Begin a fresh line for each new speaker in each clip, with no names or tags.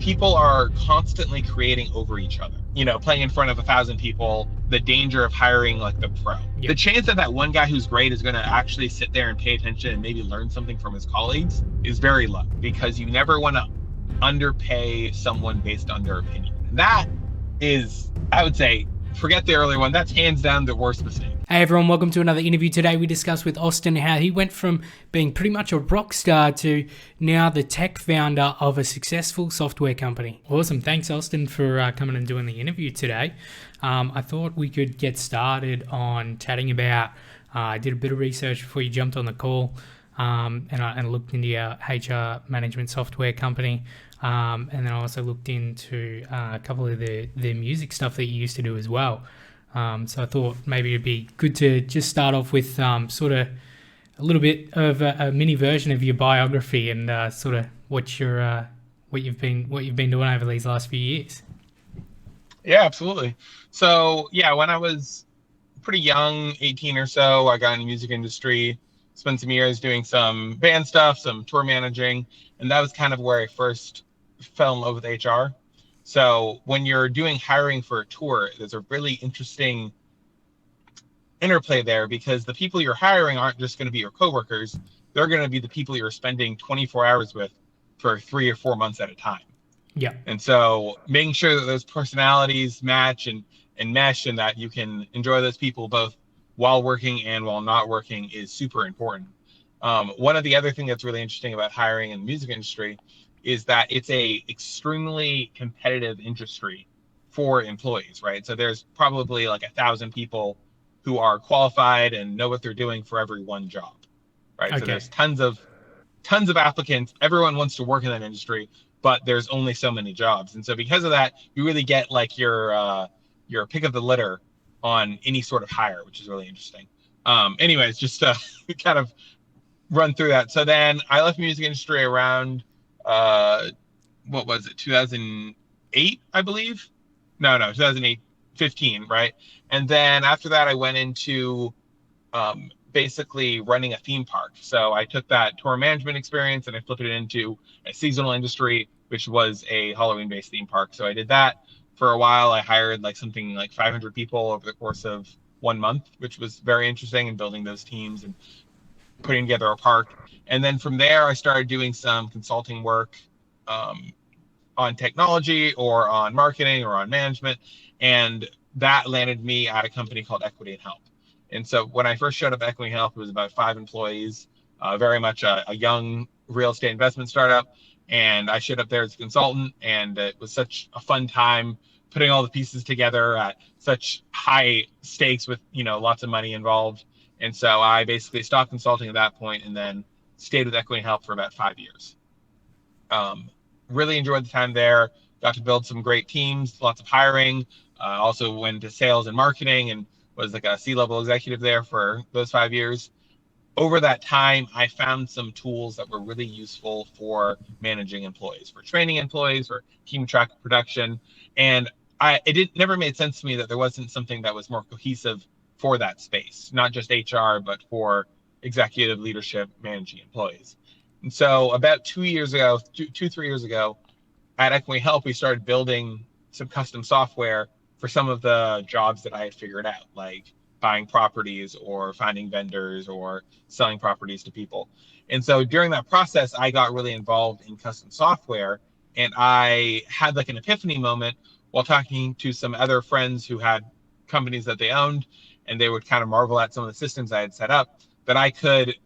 people are constantly creating over each other, playing in front of 1,000 people, the danger of hiring like the pro.
Yep.
The chance that that one guy who's great is going to actually sit there and pay attention and maybe learn something from his colleagues is very low, because you never want to underpay someone based on their opinion. And that is, I would say, forget the earlier one, that's hands down the worst mistake.
Hey everyone, welcome to another interview. Today we discuss with Austin how he went from being pretty much a rock star to now the tech founder of a successful software company. Awesome. Thanks, Austin, for coming and doing the interview today. I thought we could get started on chatting about, I did a bit of research before you jumped on the call, and I looked into your HR management software company. And then I also looked into a couple of the music stuff that you used to do as well. So I thought maybe it'd be good to just start off with sort of a little bit of a mini version of your biography and sort of what you've been doing over these last few years.
Yeah, absolutely. So yeah, when I was pretty young, 18 or so, I got in the music industry, spent some years doing some band stuff, some tour managing, and that was kind of where I first fell in love with HR. So when you're doing hiring for a tour, there's a really interesting interplay there, because the people you're hiring aren't just going to be your coworkers. They're going to be the people you're spending 24 hours with for 3 or 4 months at a time.
Yeah.
And so making sure that those personalities match and mesh, and that you can enjoy those people both while working and while not working, is super important. One of the other things that's really interesting about hiring in the music industry is that it's a extremely competitive industry for employees, right? So there's probably like 1,000 people who are qualified and know what they're doing for every one job, right? Okay. So there's tons of applicants. Everyone wants to work in that industry, but there's only so many jobs. And so because of that, you really get like your pick of the litter on any sort of hire, which is really interesting. Anyways, just to kind of run through that. So then I left the music industry around, what was it, 2008, I believe? No, 2008, 15, right? And then after that, I went into basically running a theme park. So I took that tour management experience and I flipped it into a seasonal industry, which was a Halloween-based theme park. So I did that for a while. I hired something like 500 people over the course of 1 month, which was very interesting, in building those teams and putting together a park. And then from there, I started doing some consulting work on technology or on marketing or on management. And that landed me at a company called Equity and Help. And so when I first showed up at Equity and Help, it was about 5 employees, very much a young real estate investment startup. And I showed up there as a consultant, and it was such a fun time putting all the pieces together at such high stakes with, lots of money involved. And so I basically stopped consulting at that point and then stayed with Equity and Help for about 5 years. Really enjoyed the time there, got to build some great teams, lots of hiring, also went to sales and marketing and was like a C-level executive there for those 5 years. Over that time, I found some tools that were really useful for managing employees, for training employees, for keeping track of production. And it never made sense to me that there wasn't something that was more cohesive for that space, not just HR, but for executive leadership managing employees. And so about 3 years ago, at Equity Help, we started building some custom software for some of the jobs that I had figured out, like buying properties or finding vendors or selling properties to people. And so during that process, I got really involved in custom software, and I had like an epiphany moment while talking to some other friends who had companies that they owned, and they would kind of marvel at some of the systems I had set up, that I could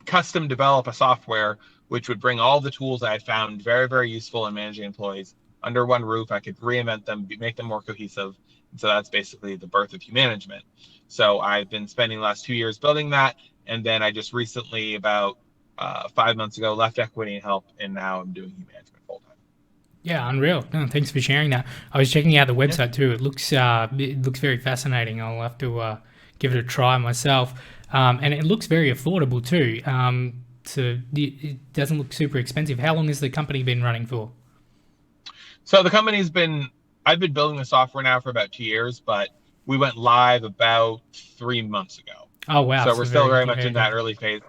custom develop a software which would bring all the tools I had found very, very useful in managing employees under one roof. I could reinvent them, make them more cohesive. And so that's basically the birth of Humanagement. So I've been spending the last 2 years building that. And then I just recently, about 5 months ago, left Equity and Help, and now I'm doing Humanagement full time.
Yeah, unreal. No, thanks for sharing that. I was checking out the website too. It looks very fascinating. I'll have to give it a try myself. And it looks very affordable too. So it doesn't look super expensive. How long has the company been running for?
So the I've been building the software now for about 2 years, but we went live about 3 months ago.
Oh, wow.
So we're still very much in that early phase.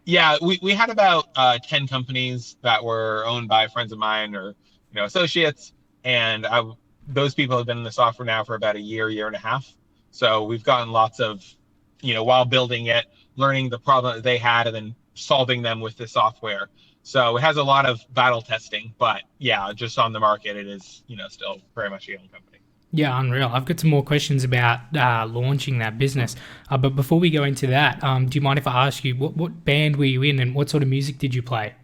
Yeah, we had about 10 companies that were owned by friends of mine or associates, and those people have been in the software now for about a year and a half. So we've gotten lots of, while building it, learning the problem that they had and then solving them with the software. So it has a lot of battle testing, but yeah, just on the market, it is, still very much a young company.
Yeah, unreal. I've got some more questions about launching that business. But before we go into that, do you mind if I ask you what band were you in and what sort of music did you play?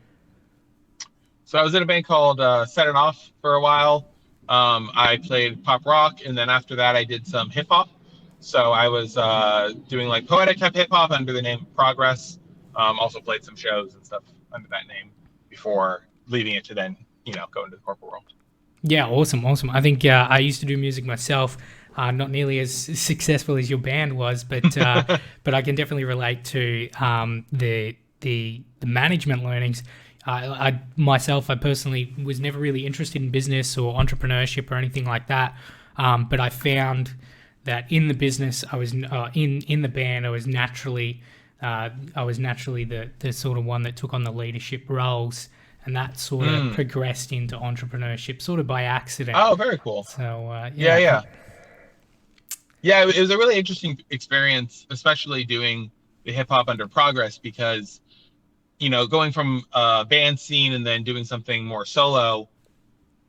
So I was in a band called Set It Off for a while. I played pop rock, and then after that, I did some hip hop. So I was doing like poetic type hip hop under the name Progress. Also played some shows and stuff under that name before leaving it to then, go into the corporate world.
Yeah, awesome, awesome. I think I used to do music myself, not nearly as successful as your band was, but but I can definitely relate to the management learnings. I myself, I personally was never really interested in business or entrepreneurship or anything like that, but I found that in the business, I was in the band, I was naturally the sort of one that took on the leadership roles, and that sort of progressed into entrepreneurship sort of by accident.
Oh, very cool.
So
Yeah,
yeah,
yeah. Yeah, it was a really interesting experience, especially doing the hip hop under Progress, because going from a band scene and then doing something more solo,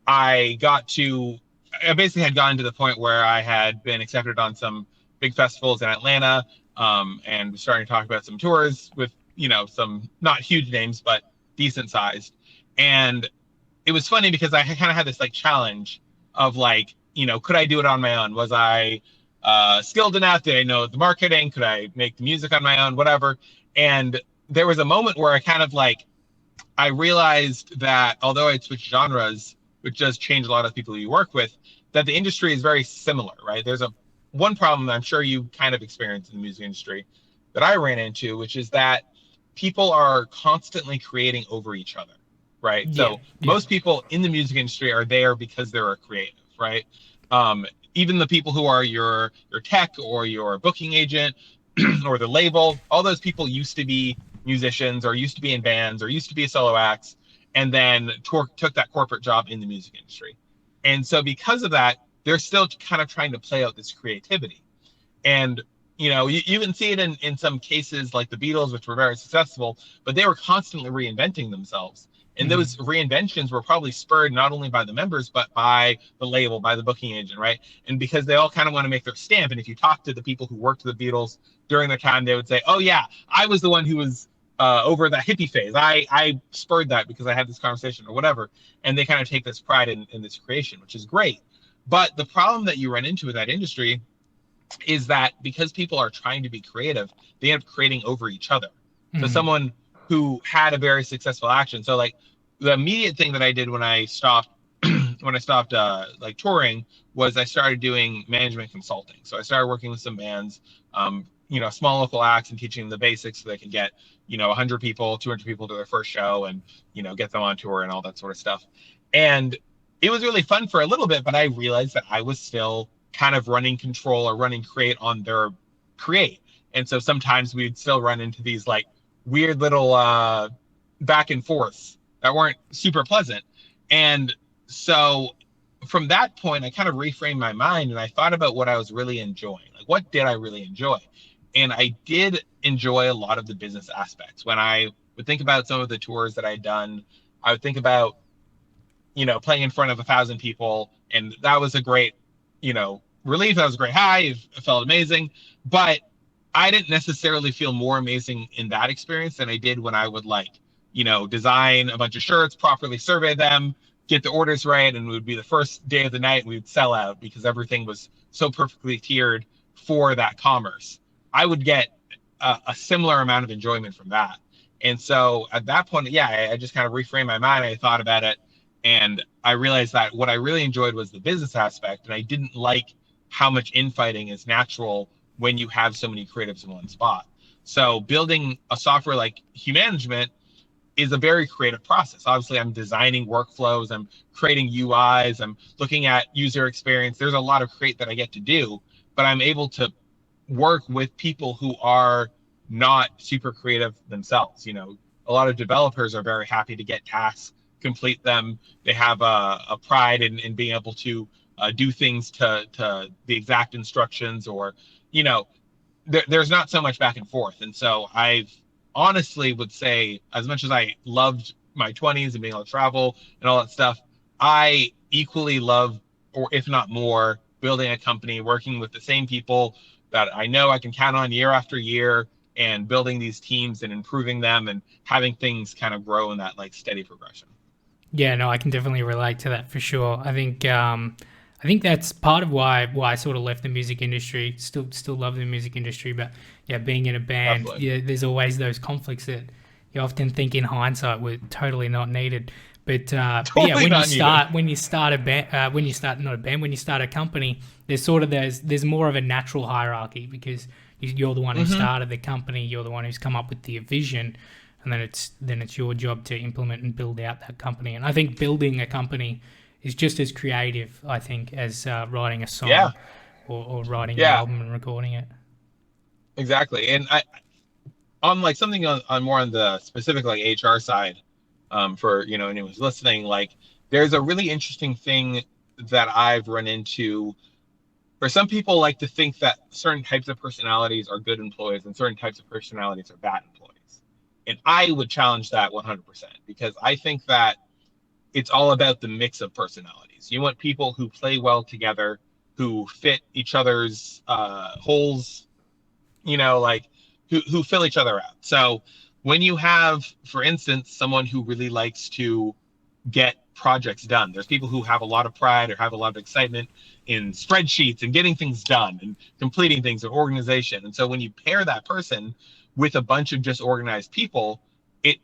I got to, I basically had gotten to the point where I had been accepted on some big festivals in Atlanta, and starting to talk about some tours with, some not huge names, but decent sized. And it was funny because I kind of had this like challenge of like, could I do it on my own? Was I skilled enough? Did I know the marketing? Could I make the music on my own? Whatever. And there was a moment where I kind of like, I realized that although I'd switched genres, which does change a lot of people you work with, that the industry is very similar, right? There's one problem that I'm sure you kind of experienced in the music industry that I ran into, which is that people are constantly creating over each other, right?
yeah,
So
yeah,
most people in the music industry are there because they're a creative, right? Even the people who are your tech or your booking agent or the label, all those people used to be musicians or used to be in bands or used to be a solo acts, and then took that corporate job in the music industry. And so because of that, they're still kind of trying to play out this creativity. And you can see it in some cases like the Beatles, which were very successful, but they were constantly reinventing themselves. And
mm,
those reinventions were probably spurred not only by the members, but by the label, by the booking agent, right? And because they all kind of want to make their stamp. And if you talk to the people who worked with the Beatles during their time, they would say, oh, yeah, I was the one who was over that hippie phase. I spurred that because I had this conversation or whatever. And they kind of take this pride in this creation, which is great. But the problem that you run into with that industry is that because people are trying to be creative, they end up creating over each other. So
mm,
someone who had a very successful action. So like the immediate thing that I did when I stopped like touring was I started doing management consulting. So I started working with some bands, small local acts and teaching them the basics so they can get, 100 people, 200 people to their first show and, get them on tour and all that sort of stuff. And it was really fun for a little bit, but I realized that I was still kind of running control or running create on their create. And so sometimes we'd still run into these like weird little back and forths that weren't super pleasant. And so from that point, I kind of reframed my mind and I thought about what I was really enjoying. Like, what did I really enjoy? And I did enjoy a lot of the business aspects. When I would think about some of the tours that I'd done, I would think about, playing in front of 1,000 people. And that was a great, relief. That was a great high. It felt amazing. But I didn't necessarily feel more amazing in that experience than I did when I would like, design a bunch of shirts, properly survey them, get the orders right, and it would be the first day of the night and we would sell out because everything was so perfectly tiered for that commerce. I would get a similar amount of enjoyment from that. And so at that point, yeah, I just kind of reframed my mind. I thought about it and I realized that what I really enjoyed was the business aspect. And I didn't like how much infighting is natural when you have so many creatives in one spot. So building a software like Humanagement is a very creative process. Obviously, I'm designing workflows, I'm creating UIs, I'm looking at user experience. There's a lot of create that I get to do, but I'm able to work with people who are not super creative themselves. A lot of developers are very happy to get tasks complete them. They have a pride in being able to do things to the exact instructions, or you know, there's not so much back and forth. And so I've honestly would say, as much as I loved my 20s and being able to travel and all that stuff, I equally love, or if not more, building a company, working with the same people that I know I can count on year after year, and building these teams and improving them and having things kind of grow in that like steady progression.
Yeah, no, I can definitely relate to that for sure. I think that's part of why I sort of left the music industry. Still love the music industry, but yeah, being in a band,
Absolutely.
yeah, there's always those conflicts that you often think in hindsight were totally not needed. But yeah,
Totally not needed.
when you start a band, when you start not a band, when you start a company, there's more of a natural hierarchy because you're the one who
Mm-hmm.
started the company, you're the one who's come up with the vision, and then it's your job to implement and build out that company. And I think building a company is just as creative, I think, as writing a
Yeah.
song or writing an
Yeah.
album and recording it.
Exactly. And I on like something on more on the specific like HR side, for anyone who's listening, like there's a really interesting thing that I've run into, where some people like to think that certain types of personalities are good employees and certain types of personalities are bad employees. And I would challenge that 100%, because I think that it's all about the mix of personalities. You want people who play well together, who fit each other's holes, like who fill each other out. So when you have, for instance, someone who really likes to get projects done, there's people who have a lot of pride or have a lot of excitement in spreadsheets and getting things done and completing things and organization. And so when you pair that person with a bunch of just organized people, it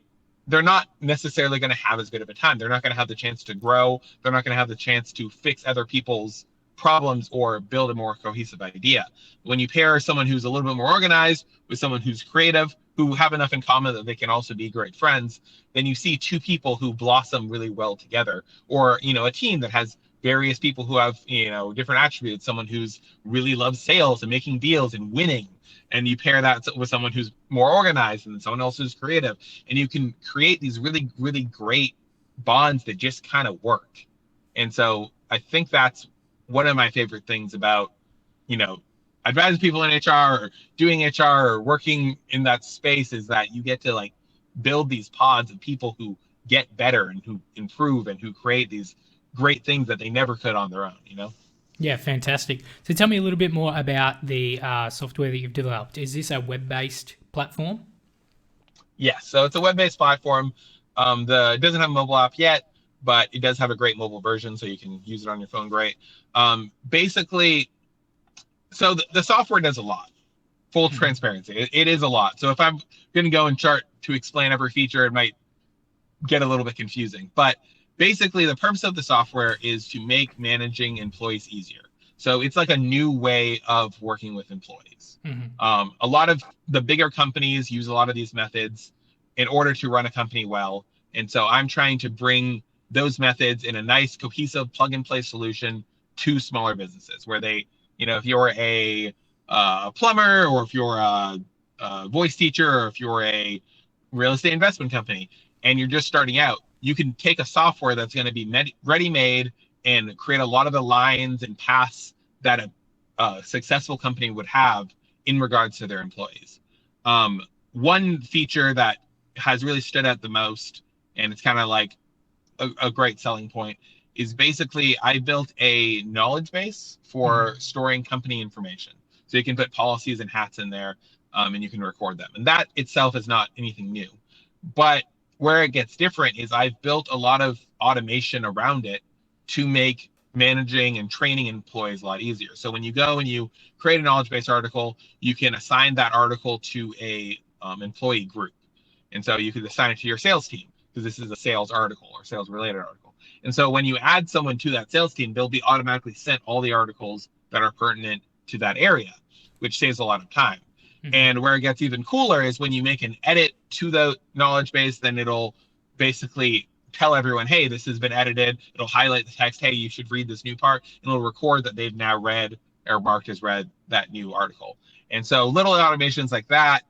they're not necessarily going to have as good of a time. They're not going to have the chance to grow. They're not going to have the chance to fix other people's problems or build a more cohesive idea. When you pair someone who's a little bit more organized with someone who's creative, who have enough in common that they can also be great friends, then you see two people who blossom really well together. Or, a team that has various people who have, different attributes. Someone who's really loves sales and making deals and winning. And you pair that with someone who's more organized and someone else who's creative. And you can create these really, really great bonds that just kind of work. And so I think that's one of my favorite things about, you know, advising people in HR or doing HR or working in that space, is that you get to like build these pods of people who get better and who improve and who create these great things that they never could on their own.
Yeah, fantastic. So tell me a little bit more about the software that you've developed. Is this a web-based platform?
Yes, so it's a web-based platform. It doesn't have a mobile app yet, but it does have a great mobile version, so you can use it on your phone. Great. Basically, so the software does a lot. Full
Mhm.
transparency, it is a lot. So if I'm going to go and chart to explain every feature, it might get a little bit confusing. But basically, the purpose of the software is to make managing employees easier. So it's like a new way of working with employees.
Mhm.
A lot of the bigger companies use a lot of these methods in order to run a company well. And so I'm trying to bring those methods in a nice, cohesive, plug and play solution to smaller businesses, where if you're a plumber, or if you're a voice teacher, or if you're a real estate investment company, and you're just starting out, you can take a software that's going to be ready made and create a lot of the lines and paths that a successful company would have in regards to their employees. One feature that has really stood out the most, and it's kind of like a great selling point, is basically I built a knowledge base
Mhm.
for storing company information. So you can put policies and hats in there, and you can record them. And that itself is not anything new. But where it gets different is I've built a lot of automation around it to make managing and training employees a lot easier. So when you go and you create a knowledge base article, you can assign that article to a employee group. And so you could assign it to your sales team, because this is a sales article or sales related article. And so when you add someone to that sales team, they'll be automatically sent all the articles that are pertinent to that area, which saves a lot of time.
Mhm.
And where it gets even cooler is when you make an edit to the knowledge base, then it'll basically tell everyone, hey, this has been edited. It'll highlight the text, hey, you should read this new part, and it'll record that they've now read or marked as read that new article. And so little automations like that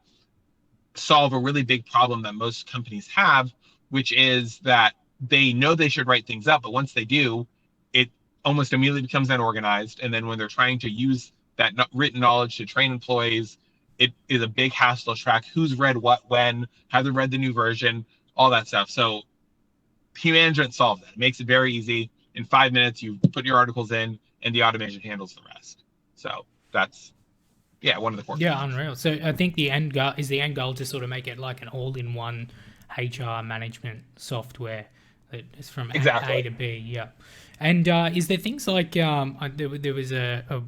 solve a really big problem that most companies have, which is that they know they should write things up, but once they do, it almost immediately becomes unorganized. And then when they're trying to use that written knowledge to train employees, it is a big hassle to track who's read what when, have they read the new version, all that stuff. So Humanagement solves that. It makes it very easy. In 5 minutes, you put your articles in, and the automation handles the rest. So that's one of the core
Yeah,
features.
unreal. So I think the end goal to sort of make it like an all-in-one HR management software that is from A
Exactly.
to B. Yeah. And is there things like there was a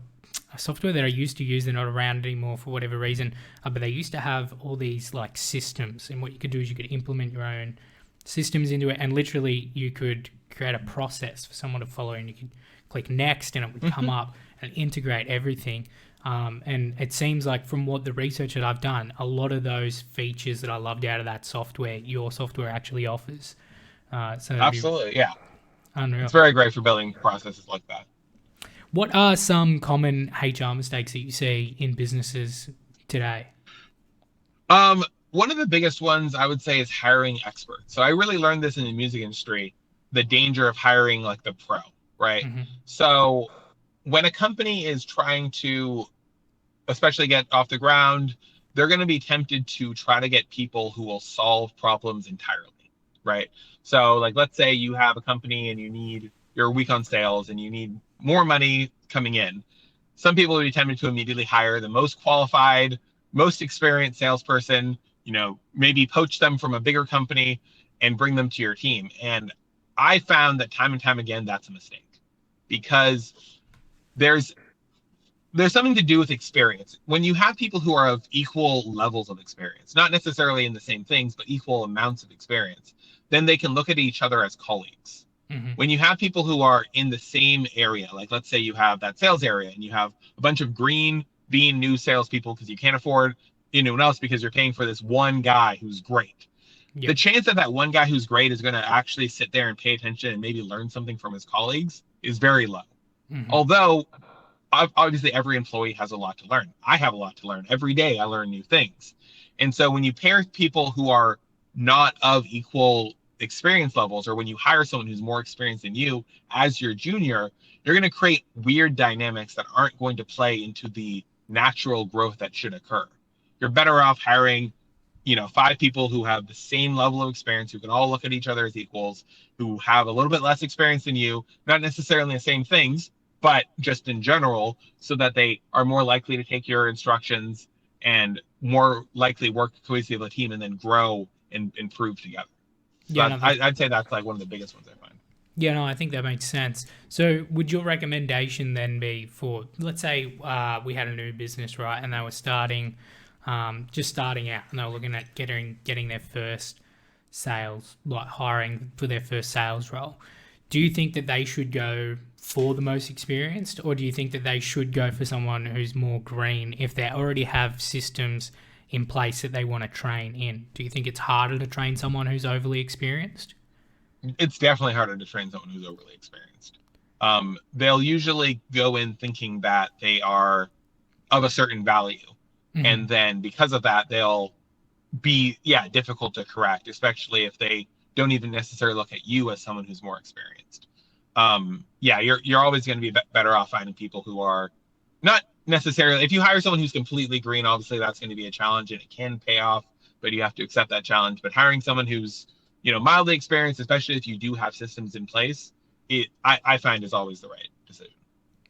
software that I used to use, they're not around anymore for whatever reason, but they used to have all these like systems, and what you could do is you could implement your own systems into it, and literally you could create a process for someone to follow, and you could click next and it would come up and integrate everything. And it seems like from what the research that I've done, a lot of those features that I loved out of that software, your software actually offers. So it'd be
Absolutely. Yeah.
unreal.
It's very great for building processes like that.
What are some common HR mistakes that you see in businesses today?
One of the biggest ones I would say is hiring experts. So I really learned this in the music industry, the danger of hiring like the pro, right?
Hmm.
So when a company is trying to especially get off the ground, they're going to be tempted to try to get people who will solve problems entirely, right? So, like, let's say you have a company and you're weak on sales and you need more money coming in. Some people would be tempted to immediately hire the most qualified, most experienced salesperson, maybe poach them from a bigger company and bring them to your team. And I found that time and time again, that's a mistake because there's there's something to do with experience. When you have people who are of equal levels of experience, not necessarily in the same things, but equal amounts of experience, then they can look at each other as colleagues.
Hmm.
When you have people who are in the same area, like let's say you have that sales area and you have a bunch of green bean new salespeople because you can't afford anyone else because you're paying for this one guy who's great. The
Yep.
chance that that one guy who's great is going to actually sit there and pay attention and maybe learn something from his colleagues is very low.
Hmm.
Although obviously every employee has a lot to learn. I have a lot to learn. Every day I learn new things. And so when you pair people who are not of equal experience levels, or when you hire someone who's more experienced than you as your junior, you're going to create weird dynamics that aren't going to play into the natural growth that should occur. You're better off hiring, 5 people who have the same level of experience, who can all look at each other as equals, who have a little bit less experience than you, not necessarily the same things, but just in general, so that they are more likely to take your instructions and more likely work cohesively with a team and then grow and improve together. So
Yeah, no,
I'd say that's like one of the biggest ones I find.
yeah, no, I think that makes sense. So, would your recommendation then be for, let's say, we had a new business, right, and they were just starting out, and they were looking at getting their first sales, like hiring for their first sales role. Do you think that they should go for the most experienced, or do you think that they should go for someone who's more green if they already have systems in place that they want to train in? Do you think it's harder to train someone who's overly experienced?
It's definitely harder to train someone who's overly experienced. They'll usually go in thinking that they are of a certain value.
Hmm.
And then because of that, they'll be, difficult to correct, especially if they don't even necessarily look at you as someone who's more experienced. You're always going to be better off finding people who are not necessarily. If you hire someone who's completely green, obviously that's going to be a challenge and it can pay off, but you have to accept that challenge. But hiring someone who's mildly experienced, especially if you do have systems in place, I find is always the right decision.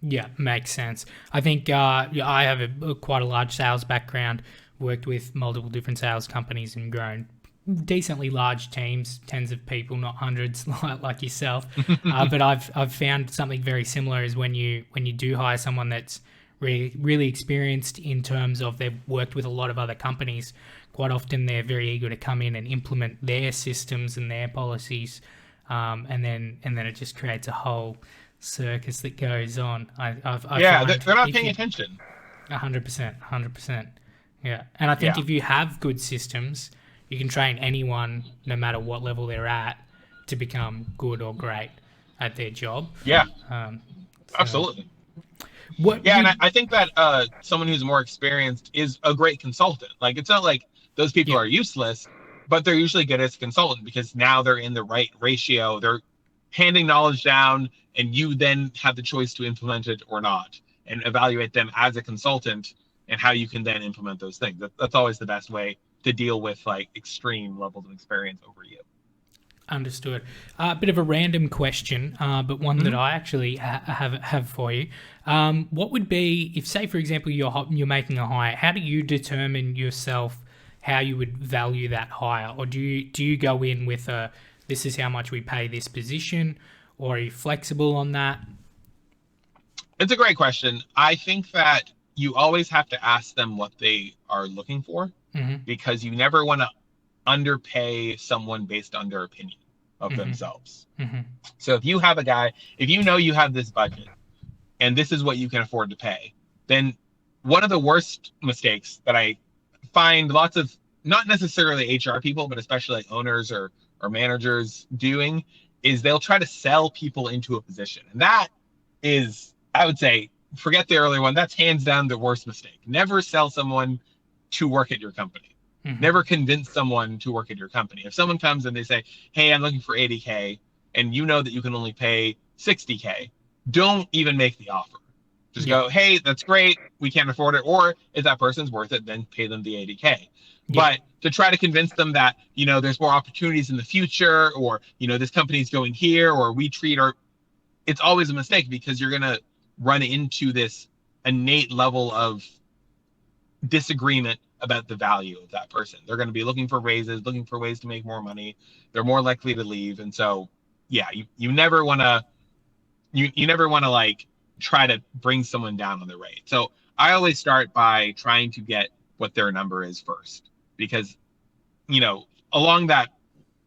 Yeah, makes sense. I think yeah, I have quite a large sales background, worked with multiple different sales companies and grown decently large teams, tens of people, not hundreds like yourself. But I've found something very similar is when you do hire someone that's really experienced in terms of they've worked with a lot of other companies. Quite often they're very eager to come in and implement their systems and their policies, and then it just creates a whole circus that goes on. I
Yeah,
find
they're not
if
paying
you
attention.
100%. Yeah, and I think
Yeah,
if you have good systems, you can train anyone, no matter what level they're at, to become good or great at their job.
yeah,
So,
absolutely.
what
Yeah, and I,
would
I think that someone who's more experienced is a great consultant. Like, it's not like those people
yeah,
are useless. but they're usually good as a consultant because now they're in the right ratio. They're handing knowledge down, and you then have the choice to implement it or not, and evaluate them as a consultant and how you can then implement those things. That's always the best way to deal with like extreme levels of experience over you.
Understood. A bit of a random question, but one that I actually have for you. What would be if, say, for example, you're making a hire? How do you determine yourself how you would value that hire, or do you go in with a this is how much we pay this position, or are you flexible on that?
It's a great question. I think that you always have to ask them what they are looking for, because you never want to underpay someone based on their opinion of themselves. So if you have a guy, if you know you have this budget and this is what you can afford to pay, then one of the worst mistakes that I find lots of, not necessarily HR people, but especially like owners or managers doing, is they'll try to sell people into a position. And that is, I would say, forget the earlier one, that's hands down the worst mistake. Never sell someone to work at your company. Never convince someone to work at your company. If someone comes and they say, hey, I'm looking for 80K, and you know that you can only pay 60K, don't even make the offer. Just go, hey, that's great, we can't afford it. Or if that person's worth it, then pay them the 80K. But to try to convince them that, there's more opportunities in the future, or, this company's going here, or we treat our, it's always a mistake, because you're going to run into this innate level of disagreement about the value of that person. They're going to be looking for raises, looking for ways to make more money. They're more likely to leave. And so, yeah, you never want to, you never want to like try to bring someone down on the rate. So I always start by trying to get what their number is first, because, along that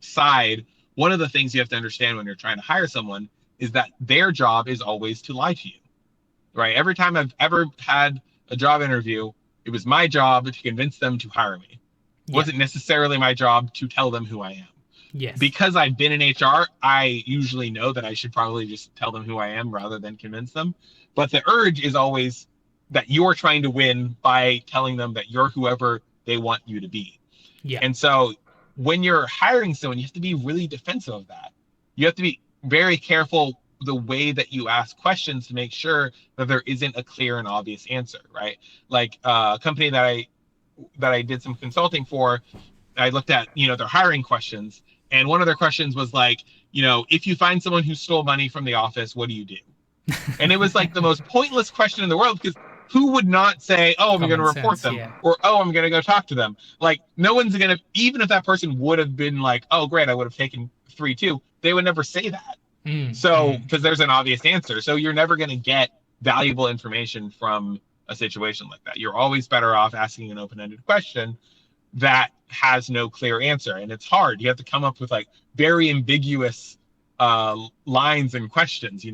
side, one of the things you have to understand when you're trying to hire someone is that their job is always to lie to you, right? Every time I've ever had a job interview, it was my job to convince them to hire me. It wasn't necessarily my job to tell them who I am.
Yes.
Because I've been in HR, I usually know that I should probably just tell them who I am rather than convince them. But the urge is always that you're trying to win by telling them that you're whoever they want you to be.
Yeah.
And so when you're hiring someone, you have to be really defensive of that. You have to be very careful the way that you ask questions to make sure that there isn't a clear and obvious answer, right? Like a company that I did some consulting for, I looked at, their hiring questions, and one of their questions was like, if you find someone who stole money from the office, what do you do? And it was like the most pointless question in the world, because who would not say, oh, I'm going to report them, or, oh, I'm going to go talk to them? Like, no one's going to, even if that person would have been like, oh, great, I would have taken 3-2, they would never say that. Because there's an obvious answer. So you're never going to get valuable information from a situation like that. You're always better off asking an open-ended question that has no clear answer. And it's hard. You have to come up with like very ambiguous lines and questions,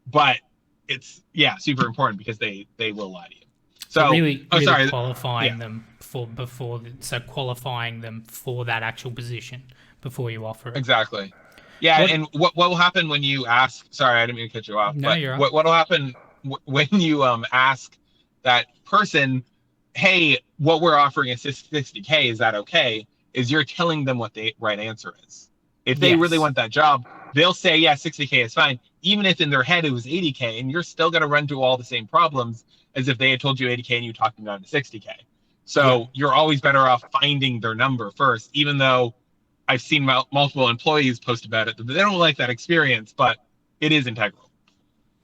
but it's super important, because they will lie to you. So
really qualifying them qualifying them for that actual position before you offer it.
Exactly. Yeah, and what will happen when you ask? Sorry, I didn't mean to cut you off.
No, you're
right. What will happen when you ask that person, "Hey, what we're offering is 60K. Is that okay?" Is you're telling them what the right answer is. If they really want that job, they'll say, "Yeah, 60K is fine," even if in their head it was 80K, and you're still going to run into all the same problems as if they had told you 80K and you talked them down to 60K. So you're always better off finding their number first, even though I've seen multiple employees post about it. They don't like that experience, but it is integral.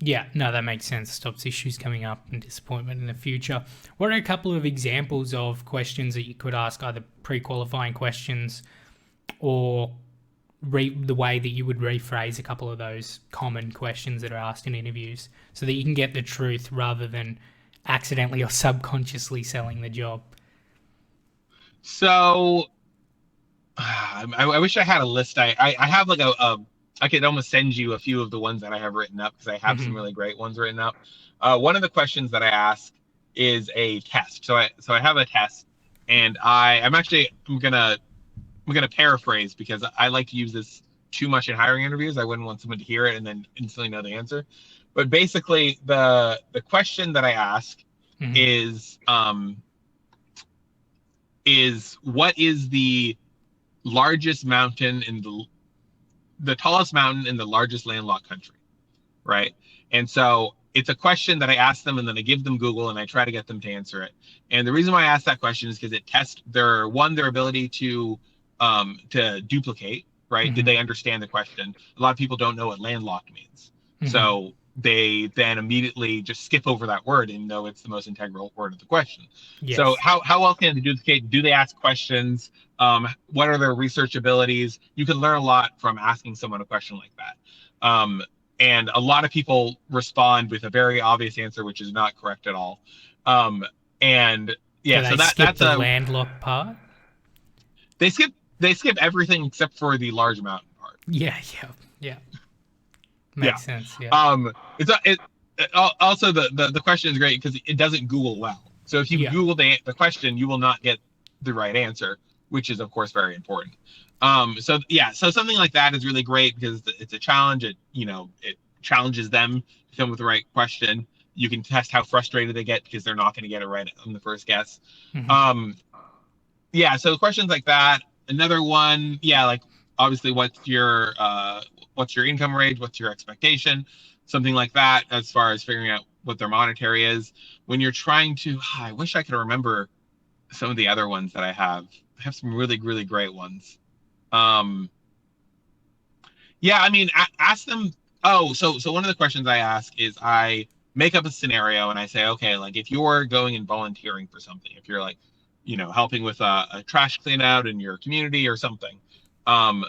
Yeah, no, that makes sense. Stops issues coming up and disappointment in the future. What are a couple of examples of questions that you could ask, either pre-qualifying questions or the way that you would rephrase a couple of those common questions that are asked in interviews, so that you can get the truth rather than accidentally or subconsciously selling the job?
So I wish I had a list. I have like I could almost send you a few of the ones that I have written up, because I have some really great ones written up. One of the questions that I ask is a test. So I have a test, and I'm gonna paraphrase, because I like to use this too much in hiring interviews. I wouldn't want someone to hear it and then instantly know the answer. But basically, the question that I ask is what is the largest mountain in the tallest mountain in the largest landlocked country, right? And so it's a question that I ask them, and then I give them Google, and I try to get them to answer it. And the reason why I ask that question is because it tests their ability to duplicate, right? Did
Mm-hmm.
they understand the question? A lot of people don't know what landlocked means,
Mm-hmm.
so they then immediately just skip over that word and know it's the most integral word of the question. So
Yes.
how well can they duplicate? Do they ask questions? What are their research abilities? You can learn a lot from asking someone a question like that. And a lot of people respond with a very obvious answer, which is not correct at all. Um, and
Do
yeah, so
they skip
that's
the
a
landlocked part?
they skip they skip everything except for the large mountain part.
Yeah, yeah, yeah.
Yeah.
Makes sense. Yeah.
It also the question is great because it doesn't Google well. So if you
Yeah.
Google the question, you will not get the right answer, which is of course very important. So yeah, so something like that is really great because it's a challenge. It challenges them to come with the right question. You can test how frustrated they get because they're not going to get it right on the first guess.
Mm-hmm.
Um, yeah, so questions like that. Another one, yeah, like obviously what's your income range, what's your expectation, something like that, as far as figuring out what their monetary is. When you're trying to, I wish I could remember some of the other ones that I have. I have some really, really great ones. Um, yeah, I mean, ask them. Oh, so one of the questions I ask is I make up a scenario and I say, okay, like if you're going and volunteering for something, if you're like, helping with a trash clean out in your community or something, um,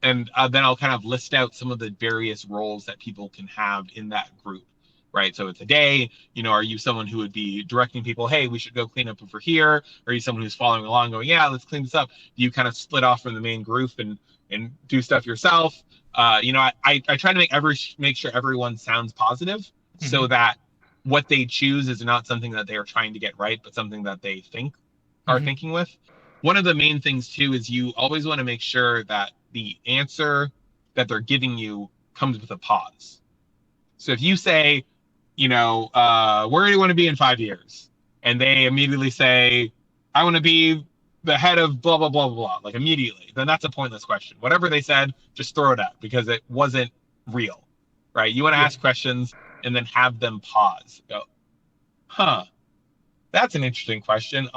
and then I'll kind of list out some of the various roles that people can have in that group, right? So it's a day, are you someone who would be directing people, hey, we should go clean up over here? Or are you someone who's following along going, yeah, let's clean this up? Do you kind of split off from the main group and do stuff yourself? I try to make sure everyone sounds positive so
Mm-hmm.
that what they choose is not something that they are trying to get right, but something that they are
Mm-hmm.
thinking with. One of the main things too is you always want to make sure that the answer that they're giving you comes with a pause. So if you say, where do you want to be in 5 years? And they immediately say, I want to be the head of blah, blah, blah, blah, blah, like immediately, then that's a pointless question. Whatever they said, just throw it out because it wasn't real, right? You want to
Yeah.
ask questions and then have them pause. Go, huh, that's an interesting question.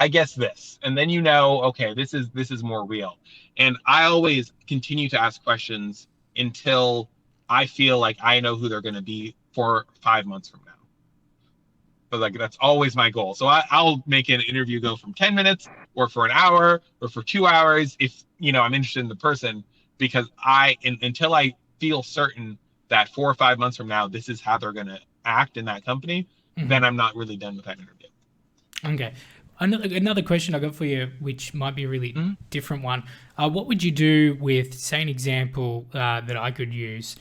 I guess this, and then okay, this is more real. And I always continue to ask questions until I feel like I know who they're going to be for 5 months from now. But like that's always my goal. So I'll make an interview go from 10 minutes, or for an hour, or for 2 hours if I'm interested in the person, because until I feel certain that 4 or 5 months from now this is how they're going to act in that company,
Mm-hmm.
then I'm not really done with that interview.
Okay. Another question I got for you, which might be a really
Mm-hmm.
different one. What would you do with, say, an example that I could use?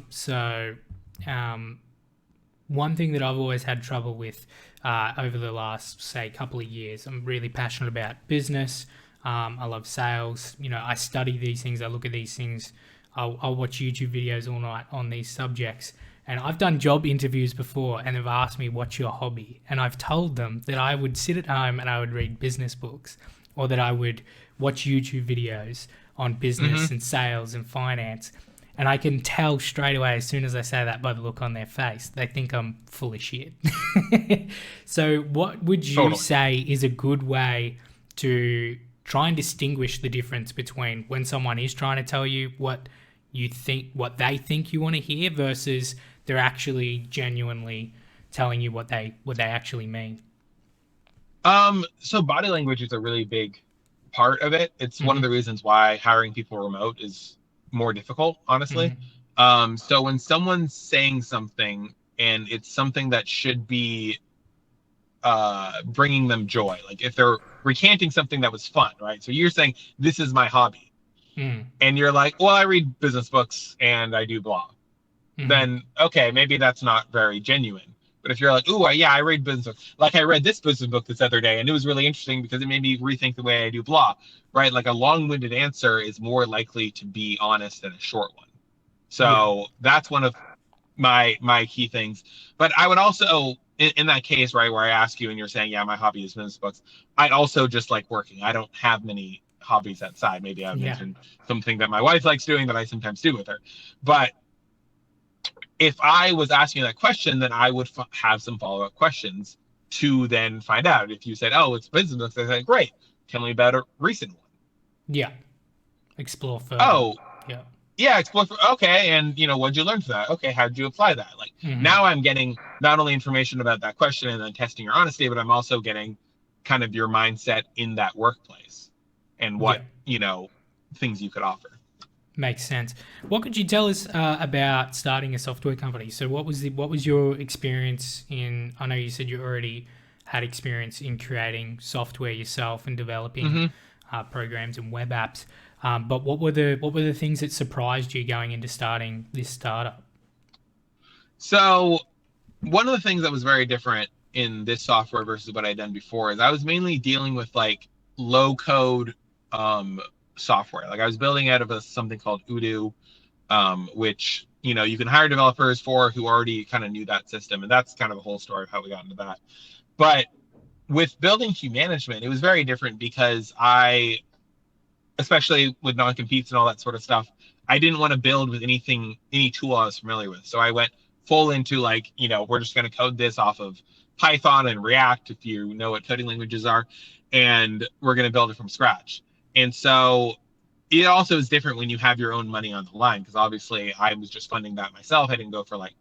So, um, one thing that I've always had trouble with over the last, say, couple of years, I'm really passionate about business. I love sales. I study these things. I look at these things. I'll watch YouTube videos all night on these subjects. And I've done job interviews before and they've asked me, what's your hobby? And I've told them that I would sit at home and I would read business books, or that I would watch YouTube videos on
Mm-hmm.
business and sales and finance. And I can tell straight away as soon as I say that by the look on their face. They think I'm full of shit. So, what would you
Totally.
say is a good way to try and distinguish the difference between when someone is trying to tell you what they think you want to hear, versus they're actually genuinely telling you what they actually mean?
So body language is a really big part of it. It's one of
Mm-hmm.
the reasons why hiring people remote is more difficult, honestly.
Mm-hmm.
So when someone's saying something and it's something that should be bringing them joy, like if they're recanting something that was fun, right? So you're saying, this is my hobby.
Mm-hmm.
And you're like, well, I read business books and I do blah.
Mm-hmm.
Then okay, maybe that's not very genuine. But if you're like, ooh, yeah, I read business books. Like I read this business book this other day, and it was really interesting because it made me rethink the way I do blah. Right? Like a long-winded answer is more likely to be honest than a short one.
Yeah.
So that's one of my key things. But I would also, in that case, right, where I ask you and you're saying, yeah, my hobby is business books, I also just like working. I don't have many hobbies outside. Maybe I would
Yeah.
mention something that my wife likes doing that I sometimes do with her. But if I was asking that question, then I would have some follow-up questions to then find out. If you said, oh, it's business books, I said, great. Tell me about a recent one.
Yeah. Explore further.
Oh,
Yeah.
yeah, explore. Okay, and what'd you learn from that? Okay, how'd you apply that? Like
Hmm.
now, I'm getting not only information about that question and then testing your honesty, but I'm also getting kind of your mindset in that workplace and what
Yeah.
things you could offer.
Makes sense. What could you tell us about starting a software company? So, what was your experience in? I know you said you already had experience in creating software yourself and developing
Mm-hmm.
programs and web apps. But what were the things that surprised you going into starting this startup?
So one of the things that was very different in this software versus what I'd done before is I was mainly dealing with like low code um, software. Like I was building out of something called Udo, which you can hire developers for who already kind of knew that system, and that's kind of the whole story of how we got into that. But with building Humanagement, it was very different because especially with non-competes and all that sort of stuff, I didn't want to build with any tool I was familiar with. So I went full into like, we're just going to code this off of Python and React, if you know what coding languages are, and we're going to build it from scratch. And so it also is different when you have your own money on the line, because obviously I was just funding that myself. I didn't go for like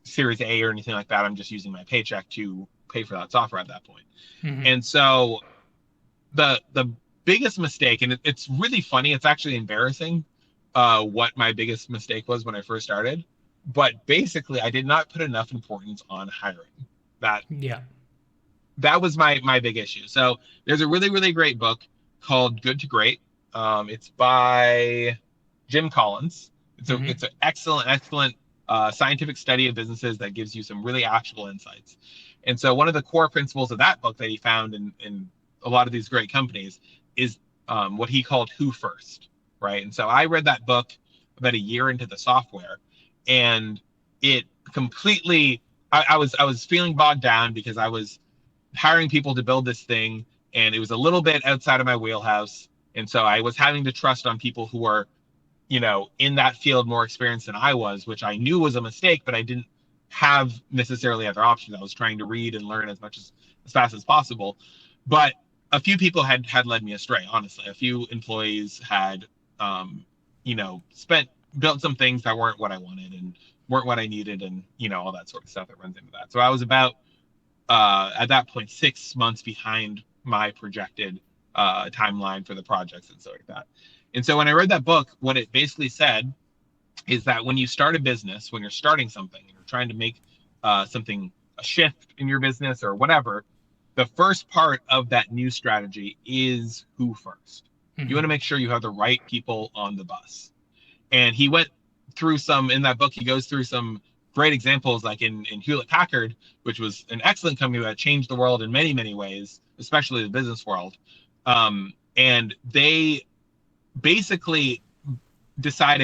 Series A or anything like that. I'm just using my paycheck to pay for that software at that point.
Hmm.
And so the biggest mistake, and it's really funny. It's actually embarrassing what my biggest mistake was when I first started. But basically, I did not put enough importance on hiring. That
Yeah.
that was my big issue. So there's a really really great book called Good to Great. It's by Jim Collins. It's
Hmm.
an excellent scientific study of businesses that gives you some really actionable insights. And so one of the core principles of that book that he found in a lot of these great companies is what he called who first, right? And so I read that book about a year into the software, and it completely. I was feeling bogged down because I was hiring people to build this thing, and it was a little bit outside of my wheelhouse, and so I was having to trust on people who are in that field more experienced than I was, which I knew was a mistake, but I didn't have necessarily other options. I was trying to read and learn as fast as possible. But a few people had led me astray, honestly. A few employees had spent built some things that weren't what I wanted and weren't what I needed, and all that sort of stuff that runs into that. So I was about at that point 6 months behind my projected timeline for the projects and stuff like that. And so when I read that book, what it basically said is that when you start a business, when you're starting something and you're trying to make something a shift in your business or whatever, the first part of that new strategy is who first. You want to
Hmm.
make sure you have the right people on the bus. And he went through some in that book. He goes through some great examples, like in Hewlett Packard, which was an excellent company that changed the world in many many ways, especially the business world. And they basically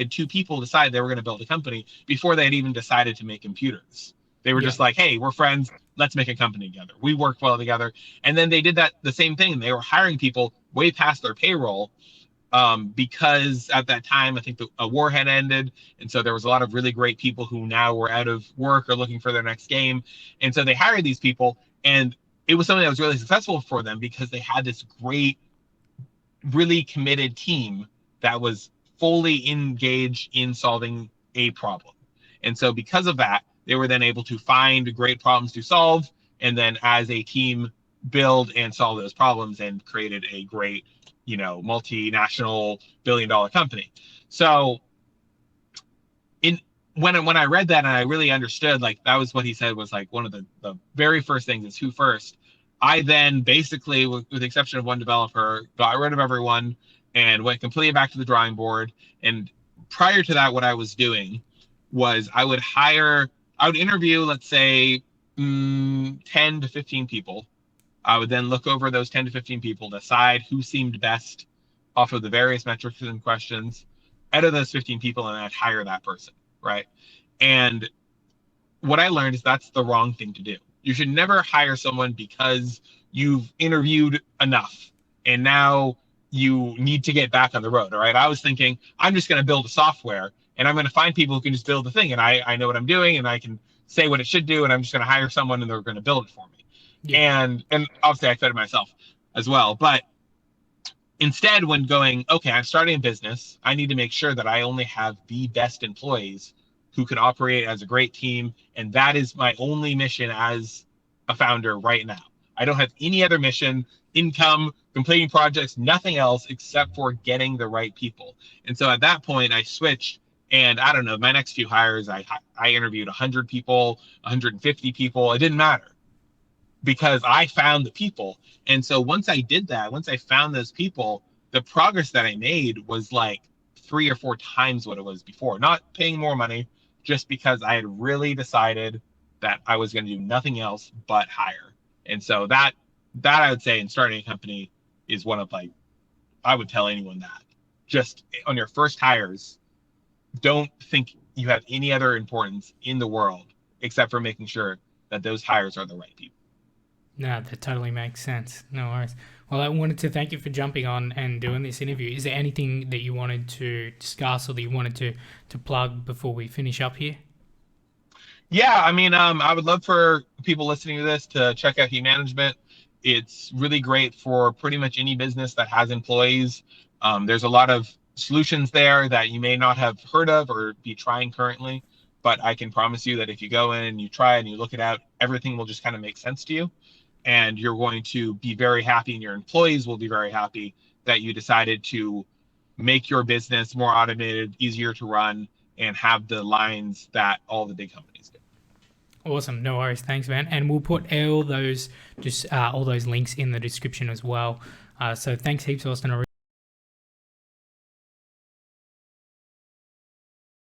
two people decided they were going to build a company before they had even decided to make computers. They were
Yeah.
just like, hey, we're friends, let's make a company together, we work well together. And then they did that the same thing. They were hiring people way past their payroll, because at that time I think a war had ended, and so there was a lot of really great people who now were out of work or looking for their next game. And so they hired these people, and it was something that was really successful for them because they had this great, really committed team that was fully engaged in solving a problem. And so because of that, they were then able to find great problems to solve, and then as a team build and solve those problems, and created a great, multinational billion-dollar company. So in when I read that and I really understood, like that was what he said was like one of the very first things is who first. I then basically, with the exception of one developer, got rid of everyone and went completely back to the drawing board. And prior to that, what I was doing was I would interview, let's say, 10 to 15 people. I would then look over those 10 to 15 people, decide who seemed best off of the various metrics and questions out of those 15 people, and I'd hire that person, right? And what I learned is that's the wrong thing to do. You should never hire someone because you've interviewed enough and now you need to get back on the road. All right. I was thinking, I'm just going to build a software and I'm going to find people who can just build the thing. And I know what I'm doing and I can say what it should do. And I'm just going to hire someone and they're going to build it for me.
Yeah.
And obviously I said it myself as well. But instead, when going, okay, I'm starting a business, I need to make sure that I only have the best employees who can operate as a great team. And that is my only mission as a founder right now. I don't have any other mission, income, completing projects, nothing else except for getting the right people. And so at that point, I switched. And I don't know, my next few hires, I interviewed 100 people, 150 people. It didn't matter because I found the people. And so once I did that, once I found those people, the progress that I made was like 3 or 4 times what it was before. Not paying more money, just because I had really decided that I was going to do nothing else but hire. And so that I would say in starting a company is one of like, I would tell anyone that. Just on your first hires, don't think you have any other importance in the world except for making sure that those hires are the right people.
No, that totally makes sense. No worries. Well, I wanted to thank you for jumping on and doing this interview. Is there anything that you wanted to discuss or that you wanted to plug before we finish up here?
Yeah, I mean, I would love for people listening to this to check out Humanagement. It's really great for pretty much any business that has employees. There's a lot of solutions there that you may not have heard of or be trying currently, but I can promise you that if you go in and you try and you look it out, everything will just kind of make sense to you. And you're going to be very happy, and your employees will be very happy that you decided to make your business more automated, easier to run, and have the lines that all the big companies do.
Awesome. No worries. Thanks, man. And we'll put all those links in the description as well. So thanks heaps, Austin.